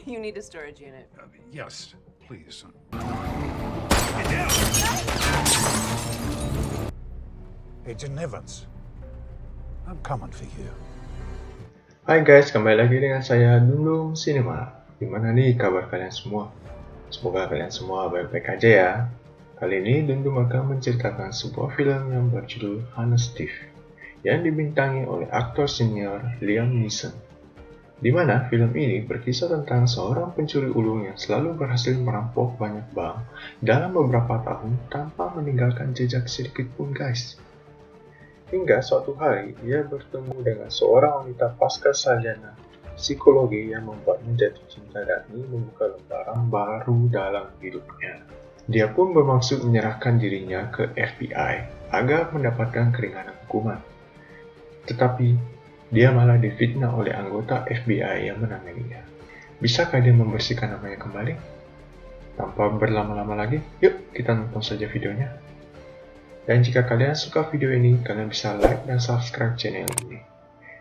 You need a storage unit. Yes, please. Agent Evans, I'm coming for you. Hai guys, kembali lagi dengan saya Dundung Cinema. Gimana nih kabar kalian semua? Semoga kalian semua baik-baik aja ya. Kali ini Dundung akan menceritakan sebuah film yang berjudul Hannah Steve yang dibintangi oleh aktor senior Liam Neeson. Di mana film ini berkisah tentang seorang pencuri ulung yang selalu berhasil merampok banyak bank dalam beberapa tahun tanpa meninggalkan jejak sedikit pun guys. Hingga suatu hari, ia bertemu dengan seorang wanita pasca sarjana psikologi yang membuatnya jatuh cinta dan ingin membuka lembaran baru dalam hidupnya. Dia pun bermaksud menyerahkan dirinya ke FBI agar mendapatkan keringanan hukuman. Tetapi, dia malah difitnah oleh anggota FBI yang menanganinya. Bisakah dia membersihkan namanya kembali? Tanpa berlama-lama lagi, yuk kita nonton saja videonya. Dan jika kalian suka video ini, kalian bisa like dan subscribe channel ini.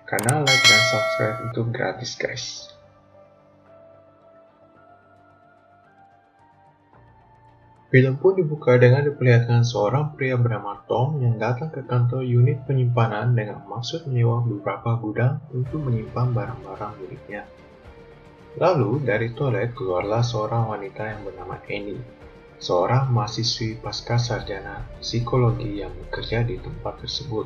Karena like dan subscribe itu gratis guys. Film pun dibuka dengan diperlihatkan seorang pria bernama Tom yang datang ke kantor unit penyimpanan dengan maksud menyewa beberapa gudang untuk menyimpan barang-barang miliknya. Lalu dari toilet keluarlah seorang wanita yang bernama Annie, seorang mahasiswi pasca sarjana psikologi yang bekerja di tempat tersebut.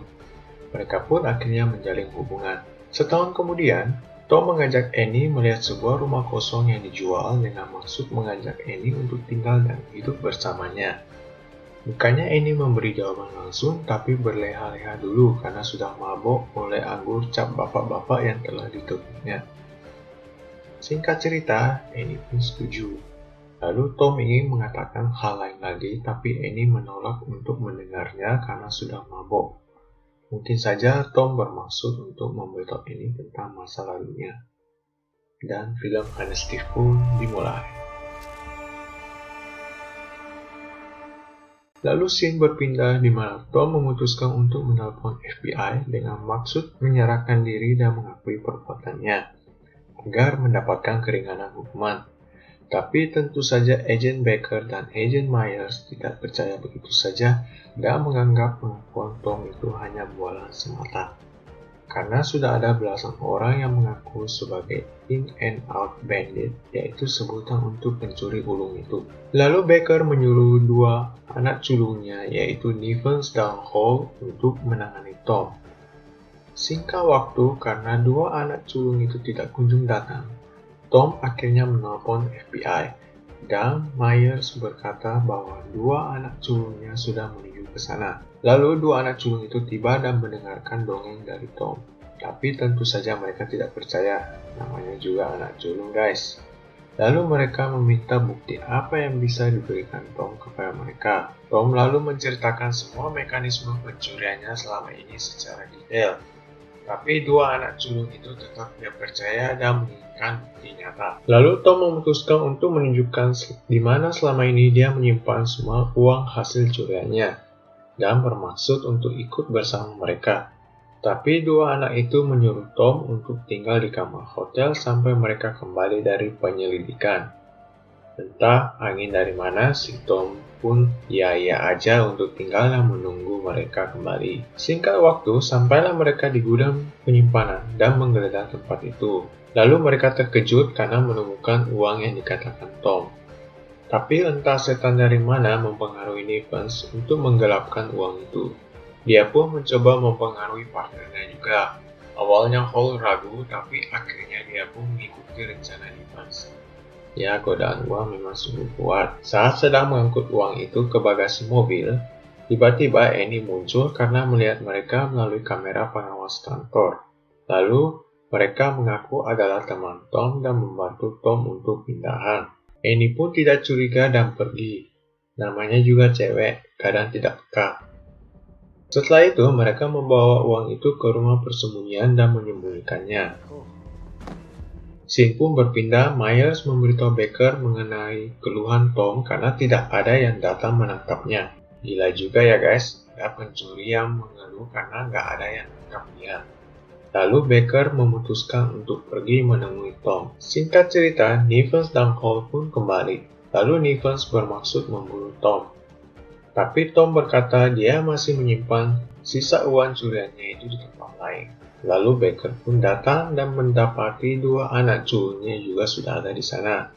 Mereka pun akhirnya menjalin hubungan. Setahun kemudian, Tom mengajak Annie melihat sebuah rumah kosong yang dijual dengan maksud mengajak Annie untuk tinggal dan hidup bersamanya. Bukannya Annie memberi jawaban langsung, tapi berleha-leha dulu karena sudah mabok oleh anggur cap bapak-bapak yang telah ditemuinya. Singkat cerita, Annie pun setuju. Lalu Tom ingin mengatakan hal lain lagi, tapi Annie menolak untuk mendengarnya karena sudah mabok. Mungkin saja Tom bermaksud untuk memberitahu Annie tentang masa lalunya. Dan film Hannah Steve pun dimulai. Lalu scene berpindah di mana Tom memutuskan untuk menelpon FBI dengan maksud menyerahkan diri dan mengakui perbuatannya agar mendapatkan keringanan hukuman. Tapi tentu saja Agent Baker dan Agent Myers tidak percaya begitu saja dan menganggap pengakuan Tom itu hanya bualan semata. Karena sudah ada belasan orang yang mengaku sebagai in and out bandit, yaitu sebutan untuk pencuri ulung itu. Lalu Baker menyuruh dua anak sulungnya, yaitu Nivens dan Hall, untuk menangani Tom. Singkat waktu, karena dua anak sulung itu tidak kunjung datang, Tom akhirnya menelpon FBI, dan Myers berkata bahwa dua anak sulungnya sudah menuju ke sana. Lalu dua anak sulung itu tiba dan mendengarkan dongeng dari Tom. Tapi tentu saja mereka tidak percaya, namanya juga anak sulung guys. Lalu mereka meminta bukti apa yang bisa diberikan Tom kepada mereka. Tom lalu menceritakan semua mekanisme pencuriannya selama ini secara detail. Tapi dua anak sulung itu tetap tidak percaya dan menginginkan bukti nyata. Lalu Tom memutuskan untuk menunjukkan di mana selama ini dia menyimpan semua uang hasil curiannya dan bermaksud untuk ikut bersama mereka. Tapi dua anak itu menyuruh Tom untuk tinggal di kamar hotel sampai mereka kembali dari penyelidikan. Entah angin dari mana, si Tom pun iya-iya aja untuk tinggal dan menunggu mereka kembali. Singkat waktu, sampailah mereka di gudang penyimpanan dan menggeledah tempat itu. Lalu mereka terkejut karena menemukan uang yang dikatakan Tom. Tapi entah setan dari mana mempengaruhi Nivens untuk menggelapkan uang itu. Dia pun mencoba mempengaruhi partnernya juga. Awalnya Hall ragu, tapi akhirnya dia pun mengikuti rencana Nivens. Ya, godaan uang memang sungguh kuat. Saat sedang mengangkut uang itu ke bagasi mobil, tiba-tiba Annie muncul karena melihat mereka melalui kamera pengawas kantor. Lalu, mereka mengaku adalah teman Tom dan membantu Tom untuk pindahan. Annie pun tidak curiga dan pergi. Namanya juga cewek, kadang tidak peka. Setelah itu, mereka membawa uang itu ke rumah persembunyian dan menyembunyikannya. Scene pun berpindah, Myers memberitahu Baker mengenai keluhan Tom karena tidak ada yang datang menangkapnya. Gila juga ya guys, ada pencuri yang mengeluh karena nggak ada yang menangkap dia. Lalu Baker memutuskan untuk pergi menemui Tom. Singkat cerita, Nivens dan Hall pun kembali. Lalu Nivens bermaksud membunuh Tom. Tapi Tom berkata dia masih menyimpan sisa uang curiannya itu di tempat lain. Lalu Baker pun datang dan mendapati dua anak culungnya juga sudah ada di sana.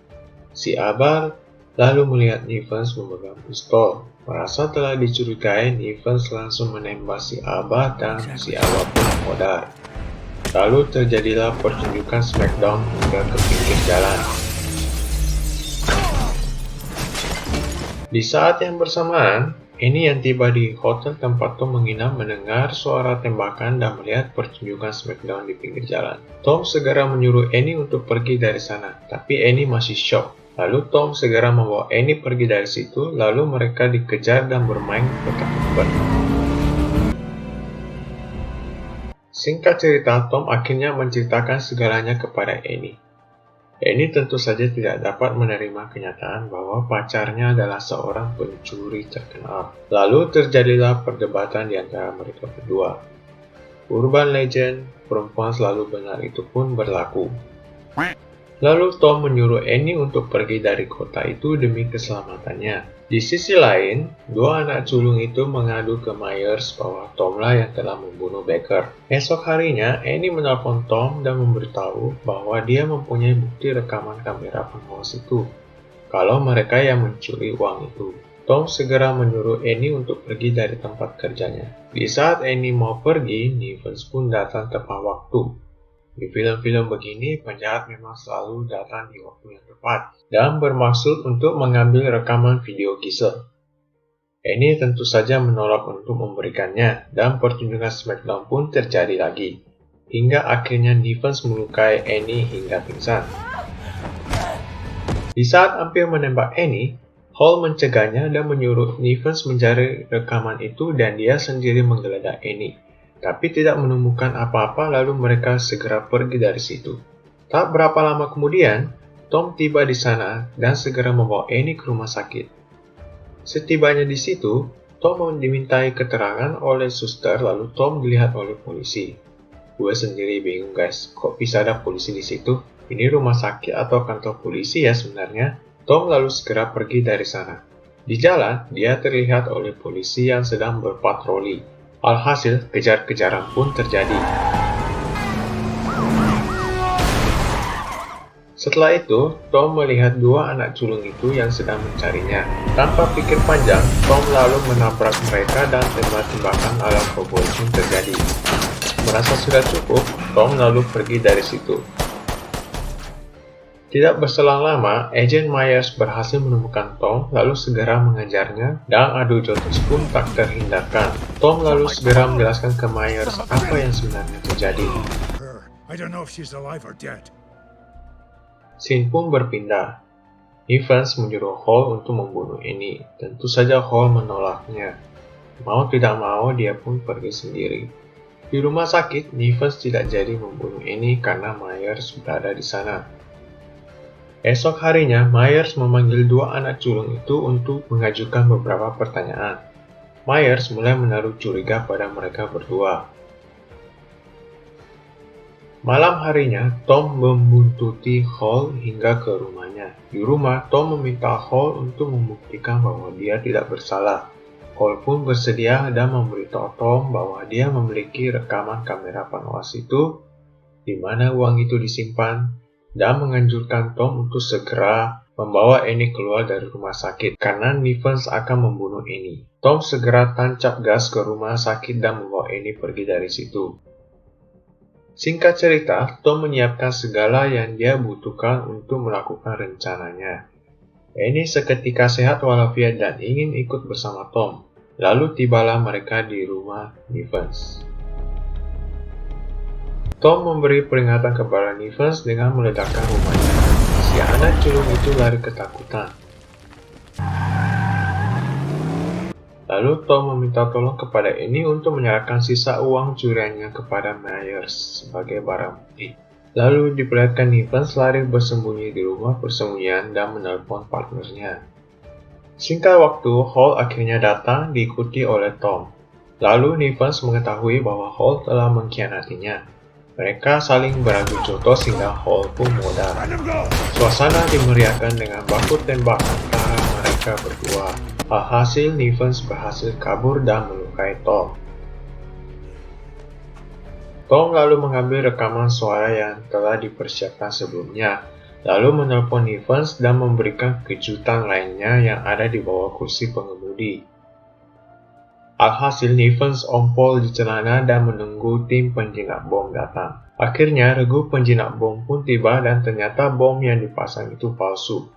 Si Abal lalu melihat Nivens memegang pistol. Merasa telah dicurigai, Nivens langsung menembak si Abal dan si Abal pun modar. Lalu terjadilah pertunjukan Smackdown hingga ke pinggir jalan. Di saat yang bersamaan, Annie yang tiba di hotel tempat Tom menginap mendengar suara tembakan dan melihat pertunjukan Smackdown di pinggir jalan. Tom segera menyuruh Annie untuk pergi dari sana, tapi Annie masih shock. Lalu Tom segera membawa Annie pergi dari situ, lalu mereka dikejar dan bermain petak-umpet. Singkat cerita, Tom akhirnya menceritakan segalanya kepada Annie. Annie tentu saja tidak dapat menerima kenyataan bahwa pacarnya adalah seorang pencuri terkenal. Lalu terjadilah perdebatan di antara mereka berdua. Urban legend, perempuan selalu benar itu pun berlaku. Lalu Tom menyuruh Annie untuk pergi dari kota itu demi keselamatannya. Di sisi lain, dua anak sulung itu mengadu ke Myers bahwa Tomlah yang telah membunuh Baker. Esok harinya, Annie menelpon Tom dan memberitahu bahwa dia mempunyai bukti rekaman kamera pengawas itu, kalau mereka yang mencuri uang itu. Tom segera menyuruh Annie untuk pergi dari tempat kerjanya. Di saat Annie mau pergi, Nivens pun datang tepat waktu. Di film-film begini, penjahat memang selalu datang di waktu yang tepat dan bermaksud untuk mengambil rekaman video gisel. Annie tentu saja menolak untuk memberikannya dan pertunjukan Smackdown pun terjadi lagi, hingga akhirnya Nivens melukai Annie hingga pingsan. Di saat hampir menembak Annie, Hall mencegahnya dan menyuruh Nivens mencari rekaman itu dan dia sendiri menggeledah Annie. Tapi tidak menemukan apa-apa, lalu mereka segera pergi dari situ. Tak berapa lama kemudian, Tom tiba di sana dan segera membawa Annie ke rumah sakit. Setibanya di situ, Tom dimintai keterangan oleh suster, lalu Tom dilihat oleh polisi. Gue sendiri bingung guys, kok bisa ada polisi di situ? Ini rumah sakit atau kantor polisi ya sebenarnya? Tom lalu segera pergi dari sana. Di jalan, dia terlihat oleh polisi yang sedang berpatroli. Alhasil, kejar-kejaran pun terjadi. Setelah itu, Tom melihat dua anak sulung itu yang sedang mencarinya. Tanpa pikir panjang, Tom lalu menabrak mereka dan tembak-tembakan ala koboi pun terjadi. Merasa sudah cukup, Tom lalu pergi dari situ. Tidak berselang lama, Agent Myers berhasil menemukan Tom, lalu segera mengejarnya, dan adu jotos pun tak terhindarkan. Tom lalu segera menjelaskan ke Myers apa yang sebenarnya terjadi. Scene pun berpindah. Nivens menyuruh Hall untuk membunuh Annie. Tentu saja Hall menolaknya. Mau tidak mau, dia pun pergi sendiri. Di rumah sakit, Nivens tidak jadi membunuh Annie karena Myers sudah ada di sana. Esok harinya, Myers memanggil dua anak sulung itu untuk mengajukan beberapa pertanyaan. Myers mulai menaruh curiga pada mereka berdua. Malam harinya, Tom membuntuti Hall hingga ke rumahnya. Di rumah, Tom meminta Hall untuk membuktikan bahwa dia tidak bersalah. Hall pun bersedia dan memberitahu Tom bahwa dia memiliki rekaman kamera pengawas itu, di mana uang itu disimpan, dan menganjurkan Tom untuk segera membawa Annie keluar dari rumah sakit karena Nivens akan membunuh Annie. Tom segera tancap gas ke rumah sakit dan membawa Annie pergi dari situ. Singkat cerita, Tom menyiapkan segala yang dia butuhkan untuk melakukan rencananya. Annie seketika sehat walafiat dan ingin ikut bersama Tom. Lalu tibalah mereka di rumah Nivens. Tom memberi peringatan kepada Nivens dengan meledakkan rumahnya. Si anak culung itu lari ketakutan. Lalu Tom meminta tolong kepada Annie untuk menyerahkan sisa uang curiannya kepada Myers sebagai barang bukti. Lalu diperlihatkan Nivens lari bersembunyi di rumah persembunyian dan menelpon partnernya. Singkat waktu, Hall akhirnya datang diikuti oleh Tom. Lalu Nivens mengetahui bahwa Hall telah mengkhianatinya. Mereka saling beradu jotos hingga Hall pun modal. Suasana dimeriahkan dengan baku tembak antara mereka berdua. Alhasil, Nivens berhasil kabur dan melukai Tom. Tom lalu mengambil rekaman suara yang telah dipersiapkan sebelumnya, lalu menelpon Nivens dan memberikan kejutan lainnya yang ada di bawah kursi pengemudi. Alhasil, Nivens ompol di celana dan menunggu tim penjinak bom datang. Akhirnya, regu penjinak bom pun tiba dan ternyata bom yang dipasang itu palsu.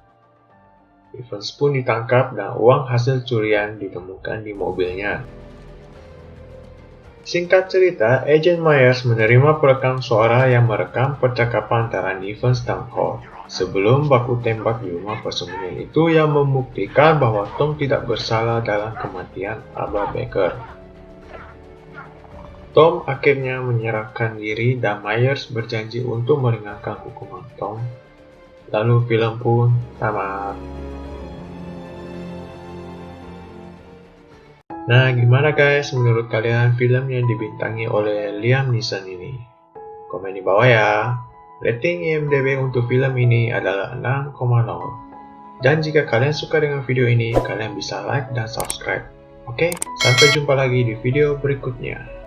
Nivens pun ditangkap dan uang hasil curian ditemukan di mobilnya. Singkat cerita, Agent Myers menerima perekam suara yang merekam percakapan antara Nivens dan Hall sebelum baku tembak di rumah persembunyian itu yang membuktikan bahwa Tom tidak bersalah dalam kematian Aba Baker. Tom akhirnya menyerahkan diri dan Myers berjanji untuk meringankan hukuman Tom. Lalu film pun tamat. Nah, gimana guys menurut kalian film yang dibintangi oleh Liam Neeson ini? Komen di bawah ya. Rating IMDb untuk film ini adalah 6,0. Dan jika kalian suka dengan video ini, kalian bisa like dan subscribe. Oke, sampai jumpa lagi di video berikutnya.